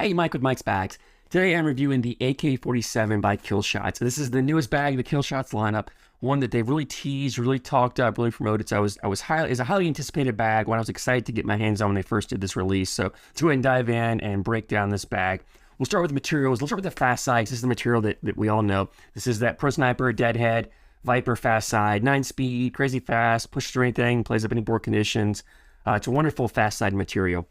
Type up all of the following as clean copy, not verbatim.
Hey, Mike with Mike's Bags. Today I'm reviewing the AK47 by KillShots. This is the newest bag, the KillShots lineup, one that they've really teased, really talked up, really promoted. So it's a highly anticipated bag, when I was excited to get my hands on when they first did this release. So let's go ahead and dive in and break down this bag. We'll start with the materials. We'll start with the fast side. This is the material that we all know. This is that Pro Sniper, Deadhead, Viper fast side, 9-speed, crazy fast, pushes through anything, plays up any board conditions. It's a wonderful fast side material.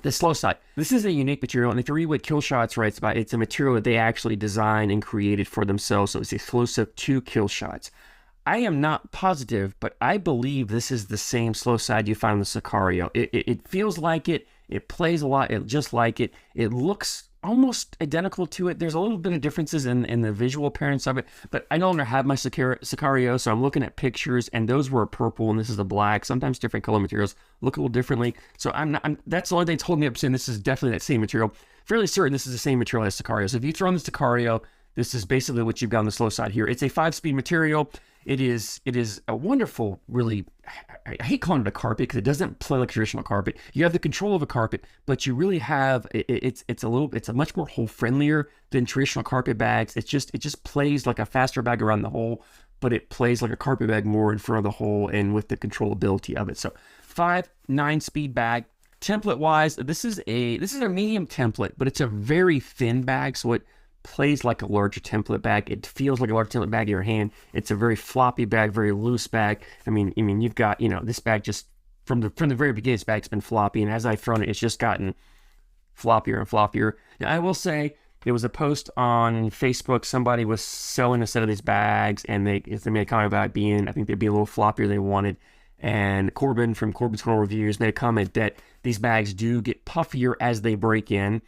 The slow side. This is a unique material, and if you read what KillShots writes about, it's a material that they actually designed and created for themselves, so it's exclusive to KillShots. I am not positive, but I believe this is the same slow side you find in the Sicario. It feels like it. It plays a lot just like it. It looks almost identical to it. There's a little bit of differences in the visual appearance of it, but I no longer have my Sicario, so I'm looking at pictures, and those were purple, and this is a black. Sometimes different color materials look a little differently, so that's the only thing that's holding me up saying this is definitely that same material. Fairly certain this is the same material as Sicario. So if you throw in the Sicario, this is basically what you've got on the slow side here. It's a 5-speed material. It is a wonderful, really, I hate calling it a carpet because it doesn't play like a traditional carpet. You have the control of a carpet, but you really have, it's a much more hole friendlier than traditional carpet bags. It just plays like a faster bag around the hole, but it plays like a carpet bag more in front of the hole and with the controllability of it. So 9-speed bag. Template wise, this is a medium template, but it's a very thin bag, so it plays like a larger template bag. It feels like a large template bag in your hand. It's a very floppy bag, very loose bag. I mean, you've got, this bag just from the very beginning, this bag's been floppy, and as I've thrown it, it's just gotten floppier and floppier. Now, I will say there was a post on Facebook. Somebody was selling a set of these bags, and they made a comment about I think they'd be a little floppier than they wanted. And Corbin from Corbin's Corner Reviews made a comment that these bags do get puffier as they break in.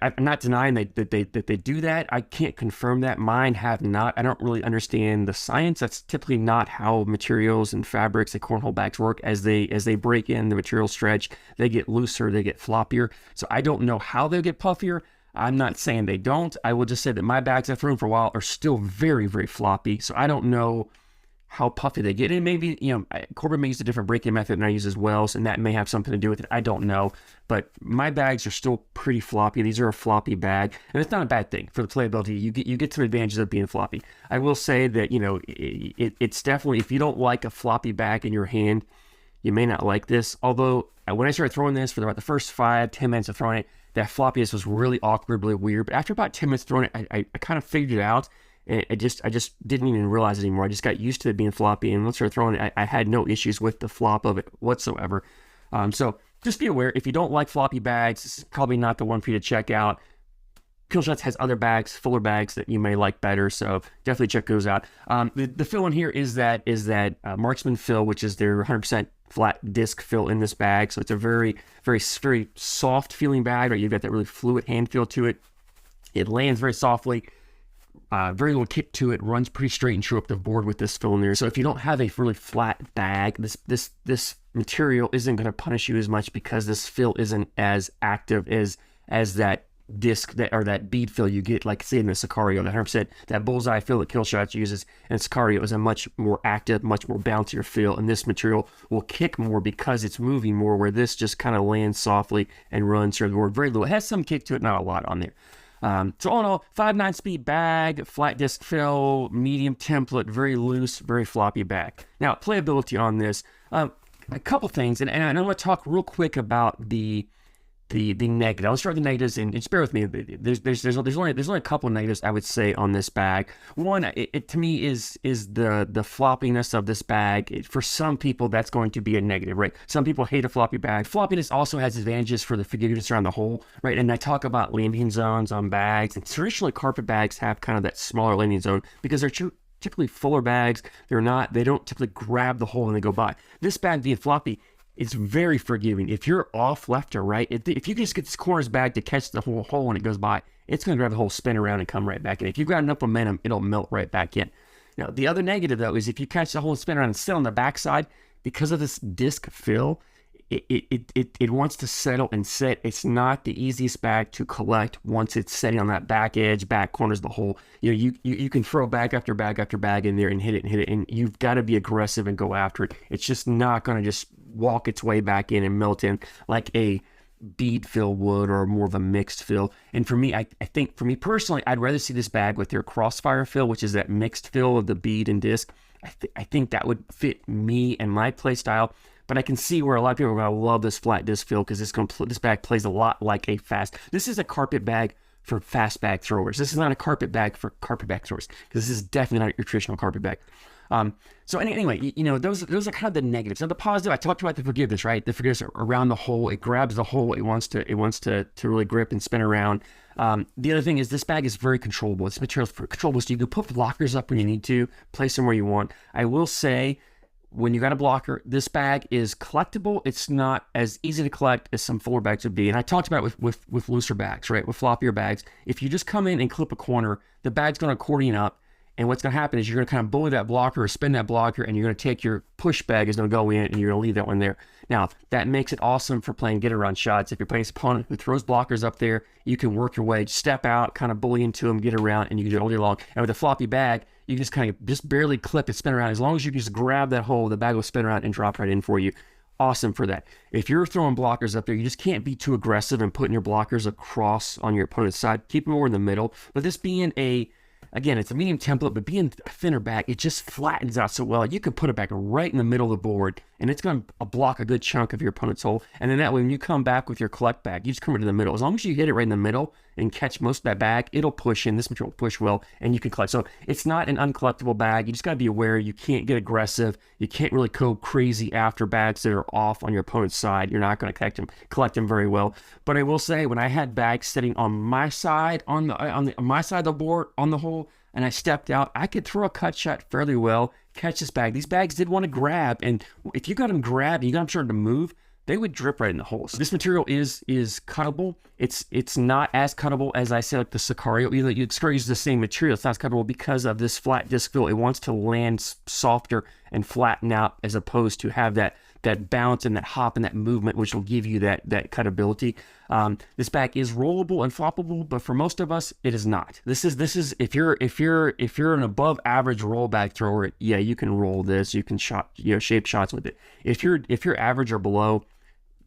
I'm not denying that they do that. I can't confirm that. Mine have not. I don't really understand the science. That's typically not how materials and fabrics and cornhole bags work. As they break in, the material stretch, they get looser, they get floppier. So I don't know how they get puffier. I'm not saying they don't. I will just say that my bags I've thrown for a while are still very, very floppy. So I don't know how puffy they get. And maybe, Corbin may use a different break-in method than I use as well, so that may have something to do with it. I don't know. But my bags are still pretty floppy. These are a floppy bag, and it's not a bad thing for the playability. You get some advantages of being floppy. I will say that, it's definitely, if you don't like a floppy bag in your hand, you may not like this. Although, when I started throwing this for about the first 5-10 minutes of throwing it, that floppiness was really awkward, really weird. But after about 10 minutes throwing it, I kind of figured it out. And I just didn't even realize it anymore. I just got used to it being floppy, and once I started throwing it, I had no issues with the flop of it whatsoever. So just be aware, if you don't like floppy bags, this is probably not the one for you to check out. KillShots has other bags, fuller bags that you may like better, so definitely check those out. The fill in here is that Marksman fill, which is their 100% flat disc fill in this bag. So it's a very, very, very soft feeling bag, right? You've got that really fluid hand feel to it. It lands very softly. Very little kick to it, runs pretty straight and true up the board with this fill in there. So if you don't have a really flat bag, this material isn't going to punish you as much because this fill isn't as active as that disc or that bead fill you get, like say in the Sicario. The 100%, that bullseye fill that KillShots uses, and Sicario is a much more active, much more bouncier fill, and this material will kick more because it's moving more, where this just kind of lands softly and runs through the board very little. It has some kick to it, not a lot on there. So all in all, 9-speed bag, flat disc fill, medium template, very loose, very floppy bag. Now, playability on this, a couple things, and I want to talk real quick about the negative. I'll start with the negatives, and just bear with me. There's only a couple of negatives I would say on this bag. One, it to me is the floppiness of this bag. For some people, that's going to be a negative, right? Some people hate a floppy bag. Floppiness also has advantages for the forgiveness around the hole, right? And I talk about landing zones on bags, and traditionally carpet bags have kind of that smaller landing zone because they're typically fuller bags. They don't typically grab the hole when they go by. This bag being floppy, it's very forgiving. If you're off left or right, if you can just get this corners bag to catch the whole hole when it goes by, it's going to grab the whole, spin around, and come right back in. If you grab enough momentum, it'll melt right back in. Now, the other negative, though, is if you catch the hole and spin around and sit on the backside, because of this disc fill, it wants to settle and set. It's not the easiest bag to collect once it's setting on that back edge, back corners of the hole. You can throw bag after bag after bag in there and hit it, and you've got to be aggressive and go after it. It's just not going to just walk its way back in and melt in like a bead fill would, or more of a mixed fill. And for me, I think for me personally, I'd rather see this bag with their crossfire fill, which is that mixed fill of the bead and disc. I think that would fit me and my play style. But I can see where a lot of people are going to love this flat disc fill, because this bag plays a lot like a fast. This is a carpet bag for fast bag throwers. This is not a carpet bag for carpet bag throwers, because this is definitely not your traditional carpet bag. So anyway, you know, those are kind of the negatives. Now the positive, I talked about the forgiveness, right? The forgiveness around the hole, it grabs the hole, it wants to really grip and spin around. The other thing is this bag is very controllable. This material is controllable, so you can put blockers up when you need to, place them where you want. I will say, when you got a blocker, this bag is collectible. It's not as easy to collect as some fuller bags would be. And I talked about it with looser bags, right? With floppier bags. If you just come in and clip a corner, the bag's going to accordion up. And what's going to happen is you're going to kind of bully that blocker or spin that blocker, and you're going to take your push bag is going to go in, and you're going to leave that one there. Now, that makes it awesome for playing get-around shots. If you're playing an opponent who throws blockers up there, you can work your way, step out, kind of bully into them, get around, and you can do it all day long. And with a floppy bag, you can just kind of just barely clip and spin around. As long as you can just grab that hole, the bag will spin around and drop right in for you. Awesome for that. If you're throwing blockers up there, you just can't be too aggressive and putting your blockers across on your opponent's side. Keep them more in the middle. But this being again, it's a medium template, but being a thinner bag, it just flattens out so well. You can put it back right in the middle of the board, and it's going to block a good chunk of your opponent's hole. And then that way, when you come back with your collect bag, you just come into the middle. As long as you hit it right in the middle and catch most of that bag, it'll push in. This material will push well, and you can collect. So it's not an uncollectible bag. You just got to be aware. You can't get aggressive. You can't really go crazy after bags that are off on your opponent's side. You're not going to collect them very well. But I will say, when I had bags sitting on my side, on my side of the board, on the hole, and I stepped out, I could throw a cut shot fairly well, catch this bag. These bags did want to grab, and if you got them grabbed and you got them starting to move, they would drip right in the hole. So this material is cuttable. It's not as cuttable as I said, like the Sicario. You Sicario uses the same material. It's not as cuttable because of this flat disc fill. It wants to land softer and flatten out, as opposed to have that bounce and that hop and that movement, which will give you that cuttability. This bag is rollable and floppable, but for most of us, it is not. This is if you're an above average roll bag thrower, yeah, you can roll this. You can shape shots with it. If you're average or below,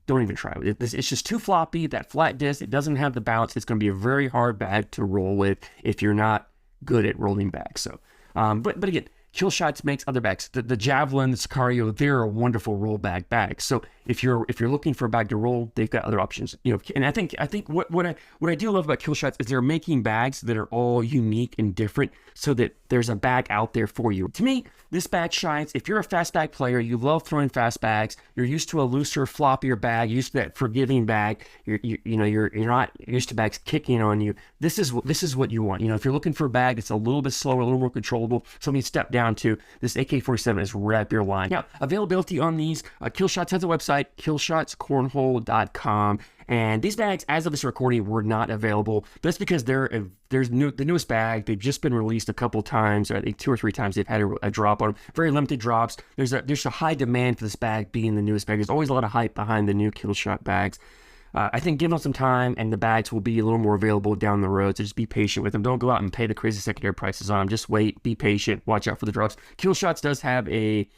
don't even try it. It's just too floppy. That flat disc, it doesn't have the bounce. It's going to be a very hard bag to roll with if you're not good at rolling bags. So, but again, KillShots makes other bags. The Javelin, the Sicario, they're a wonderful roll bag. So if you're looking for a bag to roll, they've got other options. You know, and I think what I do love about KillShots is they're making bags that are all unique and different, so that there's a bag out there for you. To me, this bag shines. If you're a fast bag player, you love throwing fast bags. You're used to a looser, floppier bag. You're used to that forgiving bag. You're not used to bags kicking on you. This is what you want. You know, if you're looking for a bag that's a little bit slower, a little more controllable, something to step down to, this AK47 is right up your line. Now, availability on these, KillShots has a website, KillShotsCornhole.com. And these bags, as of this recording, were not available. That's because the newest bag. They've just been released a couple times, or I think 2 or 3 times they've had a drop on them. Very limited drops. There's a high demand for this bag being the newest bag. There's always a lot of hype behind the new KillShot bags. I think give them some time, and the bags will be a little more available down the road. So just be patient with them. Don't go out and pay the crazy secondary prices on them. Just wait, be patient, watch out for the drops. KillShots does have a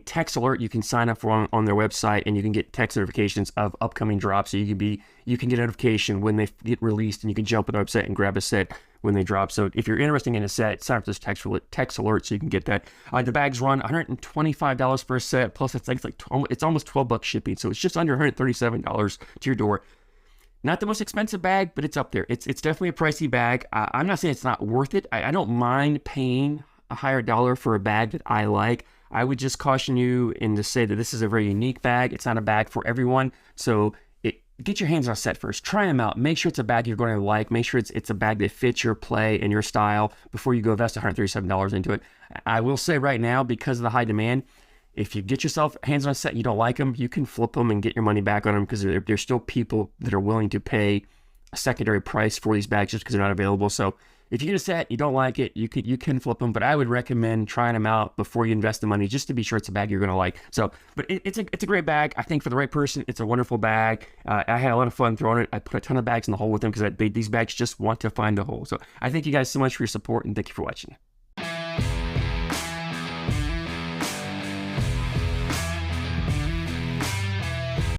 text alert you can sign up for on their website, and you can get text notifications of upcoming drops. So you can get a notification when they get released, and you can jump on the website and grab a set when they drop. So if you're interested in a set, sign up for this text alert so you can get that. The bags run $125 per set, plus it's almost $12 shipping, so it's just under $137 to your door. Not the most expensive bag, but it's up there. It's definitely a pricey bag. I'm not saying it's not worth it. I don't mind paying a higher dollar for a bag that I like. I would just caution you and to say that this is a very unique bag. It's not a bag for everyone. So get your hands on a set first. Try them out. Make sure it's a bag you're going to like. Make sure it's a bag that fits your play and your style before you go invest $137 into it. I will say right now, because of the high demand, if you get yourself hands on a set and you don't like them, you can flip them and get your money back on them, because there's still people that are willing to pay a secondary price for these bags just because they're not available. So if you get a set, you don't like it, you can flip them, but I would recommend trying them out before you invest the money, just to be sure it's a bag you're going to like. So, but it's a great bag. I think for the right person, it's a wonderful bag. I had a lot of fun throwing it. I put a ton of bags in the hole with them, because these bags just want to find a hole. So I thank you guys so much for your support, and thank you for watching.